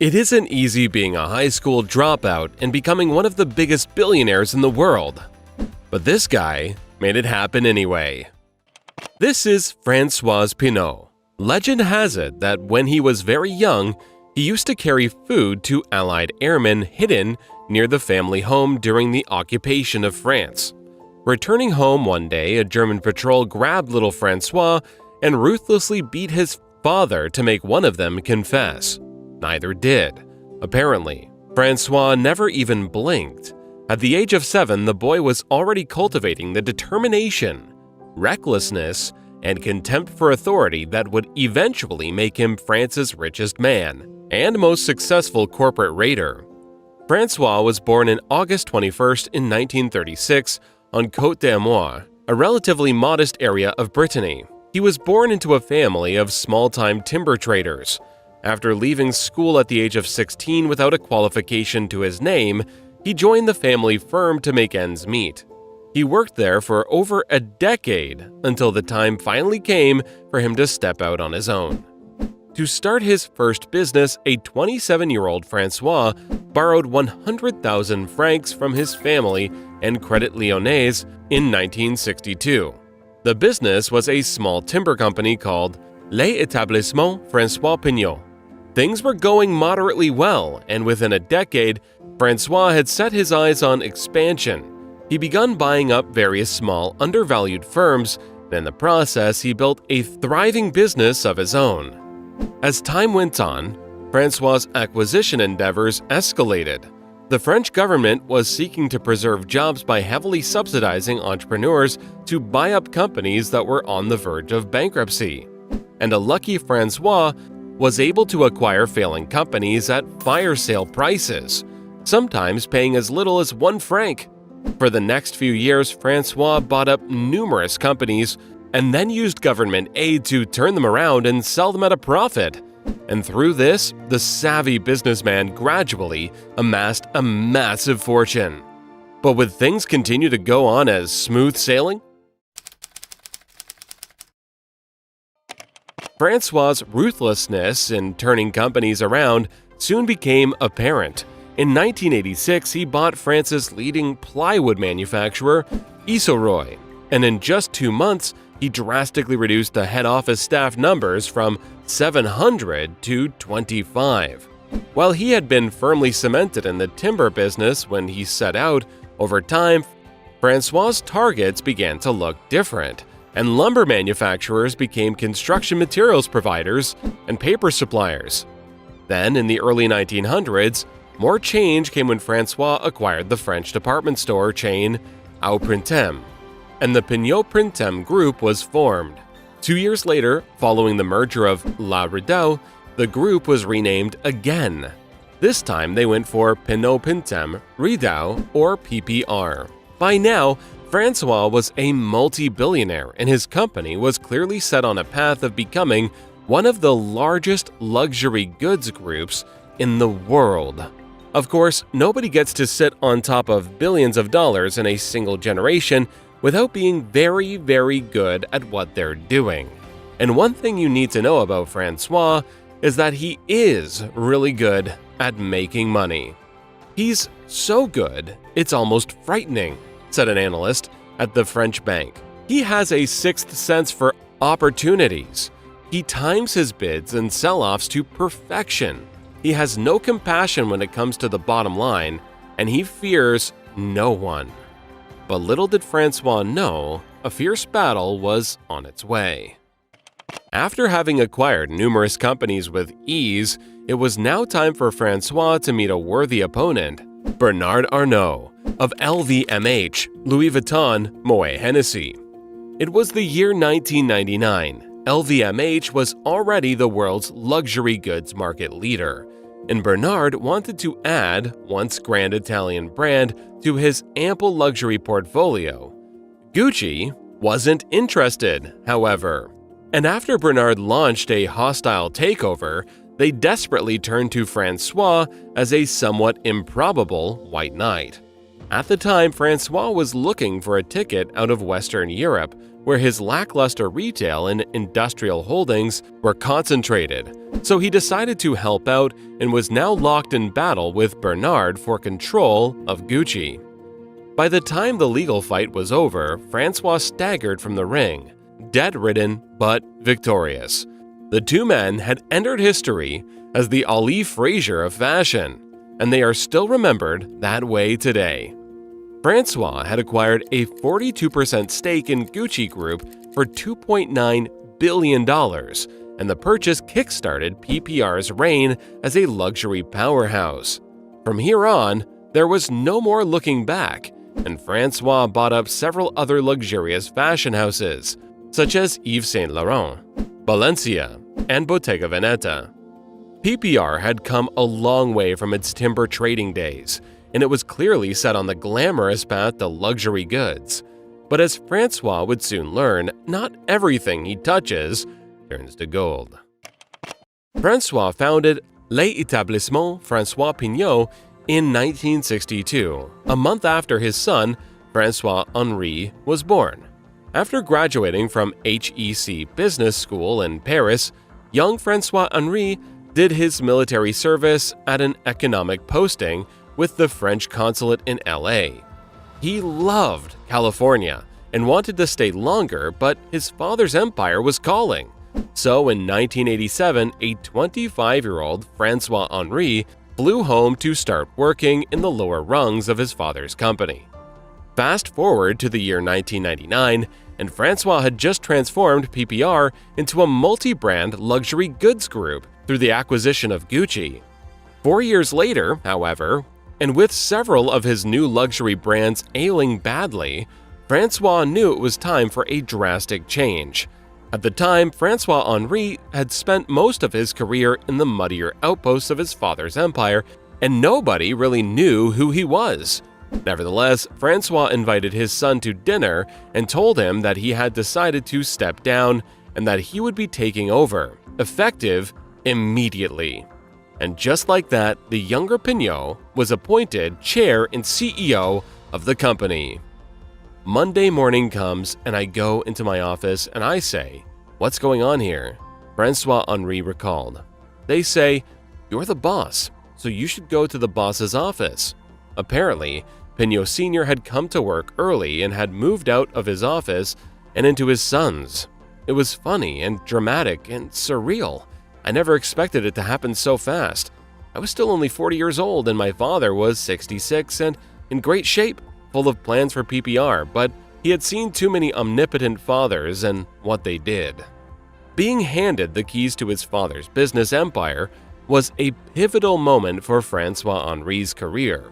It isn't easy being a high school dropout and becoming one of the biggest billionaires in the world. But this guy made it happen anyway. This is François Pinault. Legend has it that when he was very young, he used to carry food to Allied airmen hidden near the family home during the occupation of France. Returning home one day, a German patrol grabbed little François and ruthlessly beat his father to make one of them confess. Neither did. Apparently, François never even blinked. At the age of 7, the boy was already cultivating the determination, recklessness, and contempt for authority that would eventually make him France's richest man and most successful corporate raider. François was born on August 21st in 1936 on Côte d'Armor, a relatively modest area of Brittany. He was born into a family of small-time timber traders. After leaving school at the age of 16 without a qualification to his name, he joined the family firm to make ends meet. He worked there for over a decade until the time finally came for him to step out on his own. To start his first business, a 27-year-old François borrowed 100,000 francs from his family and Credit Lyonnais in 1962. The business was a small timber company called Les Établissements François Pinault. Things were going moderately well, and within a decade, François had set his eyes on expansion. He began buying up various small, undervalued firms, and in the process, he built a thriving business of his own. As time went on, François' acquisition endeavors escalated. The French government was seeking to preserve jobs by heavily subsidizing entrepreneurs to buy up companies that were on the verge of bankruptcy. And a lucky François was able to acquire failing companies at fire sale prices, sometimes paying as little as 1 franc. For the next few years, François bought up numerous companies and then used government aid to turn them around and sell them at a profit. And through this, the savvy businessman gradually amassed a massive fortune. But would things continue to go on as smooth sailing? François' ruthlessness in turning companies around soon became apparent. In 1986, he bought France's leading plywood manufacturer, Isoroy, and in just 2 months, he drastically reduced the head office staff numbers from 700 to 25. While he had been firmly cemented in the timber business when he set out, over time, François' targets began to look different, and lumber manufacturers became construction materials providers and paper suppliers. Then, in the early 1900s, more change came when François acquired the French department store chain Au Printemps, and the Pinault Printemps Group was formed. 2 years later, following the merger of La Redoute, the group was renamed again. This time they went for Pinault Printemps Redoute, or PPR. By now, François was a multi-billionaire, and his company was clearly set on a path of becoming one of the largest luxury goods groups in the world. Of course, nobody gets to sit on top of billions of dollars in a single generation without being very, very good at what they're doing. And one thing you need to know about François is that he is really good at making money. He's so good, it's almost frightening, said an analyst at the French bank. He has a sixth sense for opportunities. He times his bids and sell-offs to perfection. He has no compassion when it comes to the bottom line, and he fears no one. But little did François know, a fierce battle was on its way. After having acquired numerous companies with ease, it was now time for François to meet a worthy opponent, Bernard Arnault of LVMH, Louis Vuitton, Moet Hennessy. It was the year 1999. LVMH was already the world's luxury goods market leader, and Bernard wanted to add once grand Italian brand to his ample luxury portfolio. Gucci wasn't interested, however. And after Bernard launched a hostile takeover, they desperately turned to François as a somewhat improbable white knight. At the time, François was looking for a ticket out of Western Europe, where his lackluster retail and industrial holdings were concentrated, so he decided to help out and was now locked in battle with Bernard for control of Gucci. By the time the legal fight was over, François staggered from the ring, debt-ridden but victorious. The two men had entered history as the Ali Frazier of fashion, and they are still remembered that way today. François had acquired a 42% stake in Gucci Group for $2.9 billion, and the purchase kickstarted PPR's reign as a luxury powerhouse. From here on, there was no more looking back, and François bought up several other luxurious fashion houses, such as Yves Saint Laurent, Balenciaga, and Bottega Veneta. PPR had come a long way from its timber trading days, and it was clearly set on the glamorous path to luxury goods. But as François would soon learn, not everything he touches turns to gold. François founded l'Établissement François Pinault in 1962, a month after his son, François-Henri, was born. After graduating from HEC Business School in Paris, young François-Henri did his military service at an economic posting with the French consulate in LA. He loved California and wanted to stay longer, but his father's empire was calling. So in 1987, a 25-year-old François-Henri flew home to start working in the lower rungs of his father's company. Fast forward to the year 1999, and François had just transformed PPR into a multi-brand luxury goods group through the acquisition of Gucci. 4 years later, however, and with several of his new luxury brands ailing badly, François knew it was time for a drastic change. At the time, François-Henri had spent most of his career in the muddier outposts of his father's empire, and nobody really knew who he was. Nevertheless, François invited his son to dinner and told him that he had decided to step down and that he would be taking over, effective immediately. And just like that, the younger Pinault was appointed chair and CEO of the company. Monday morning comes and I go into my office and I say, "What's going on here?" François-Henri recalled. They say, "You're the boss, so you should go to the boss's office." Apparently, Pinault Sr. had come to work early and had moved out of his office and into his son's. It was funny and dramatic and surreal. I never expected it to happen so fast. I was still only 40 years old and my father was 66 and in great shape, full of plans for PPR, but he had seen too many omnipotent fathers and what they did. Being handed the keys to his father's business empire was a pivotal moment for François-Henri's career,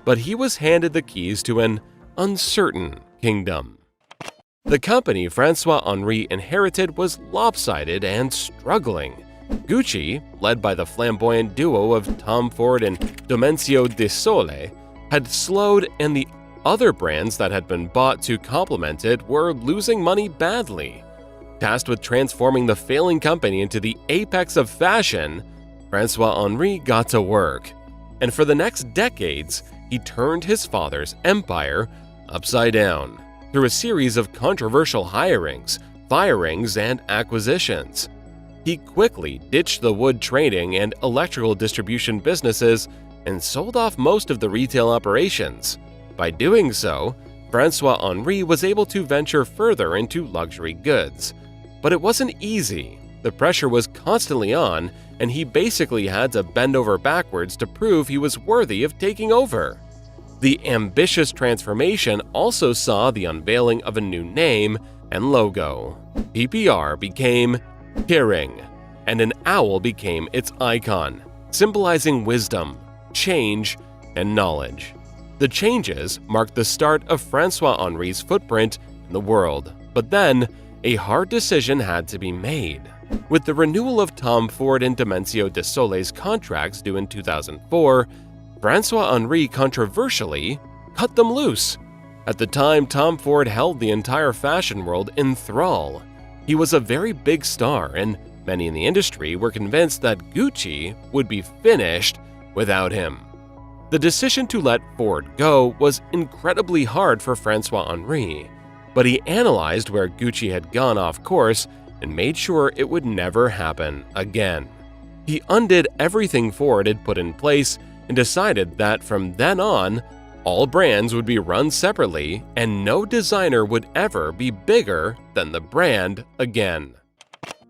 but he was handed the keys to an uncertain kingdom. The company François-Henri inherited was lopsided and struggling. Gucci, led by the flamboyant duo of Tom Ford and Domenico De Sole, had slowed, and the other brands that had been bought to complement it were losing money badly. Tasked with transforming the failing company into the apex of fashion, François-Henri got to work. And for the next decades, he turned his father's empire upside down through a series of controversial hirings, firings, and acquisitions. He quickly ditched the wood trading and electrical distribution businesses and sold off most of the retail operations. By doing so, François-Henri was able to venture further into luxury goods. But it wasn't easy. The pressure was constantly on, and he basically had to bend over backwards to prove he was worthy of taking over. The ambitious transformation also saw the unveiling of a new name and logo. PPR became Kering, and an owl became its icon, symbolizing wisdom, change, and knowledge. The changes marked the start of François-Henri's footprint in the world, but then a hard decision had to be made. With the renewal of Tom Ford and Domenico De Sole's contracts due in 2004, François-Henri controversially cut them loose. At the time, Tom Ford held the entire fashion world in thrall. He was a very big star, and many in the industry were convinced that Gucci would be finished without him. The decision to let Ford go was incredibly hard for François-Henri, but he analyzed where Gucci had gone off course and made sure it would never happen again. He undid everything Ford had put in place and decided that from then on, all brands would be run separately and no designer would ever be bigger than the brand again.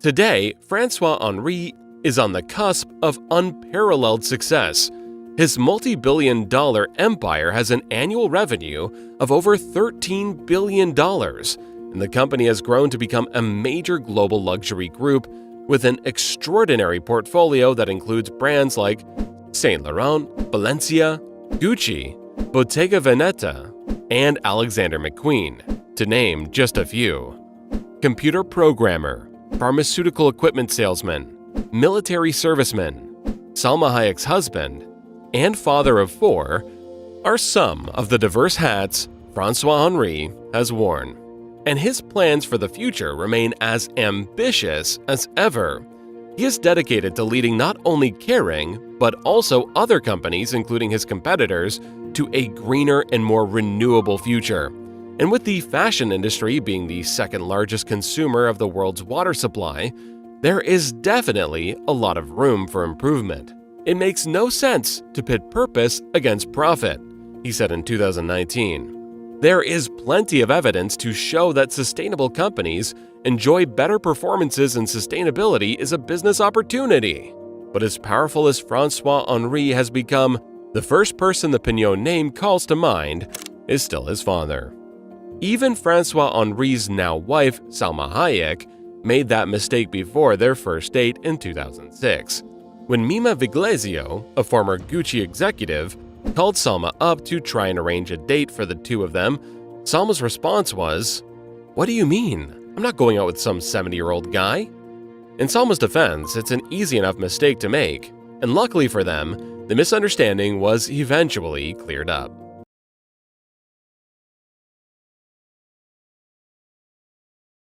Today, François-Henri is on the cusp of unparalleled success. His multi-billion-dollar empire has an annual revenue of over $13 billion, and the company has grown to become a major global luxury group with an extraordinary portfolio that includes brands like Saint Laurent, Balenciaga, Gucci, Bottega Veneta, and Alexander McQueen, to name just a few. Computer programmer, pharmaceutical equipment salesman, military serviceman, Salma Hayek's husband, and father of 4 are some of the diverse hats François-Henri has worn. And his plans for the future remain as ambitious as ever. He is dedicated to leading not only Kering, but also other companies, including his competitors, to a greener and more renewable future. And with the fashion industry being the second largest consumer of the world's water supply, there is definitely a lot of room for improvement. It makes no sense to pit purpose against profit, he said in 2019. There is plenty of evidence to show that sustainable companies enjoy better performances, and sustainability is a business opportunity. But as powerful as François-Henri has become, the first person the Pinault name calls to mind is still his father. Even François-Henri's now wife, Salma Hayek, made that mistake before their first date in 2006. When Mima Viglesio, a former Gucci executive, called Salma up to try and arrange a date for the two of them, Salma's response was, "What do you mean? I'm not going out with some 70-year-old guy." In Salma's defense, it's an easy enough mistake to make, and luckily for them, the misunderstanding was eventually cleared up.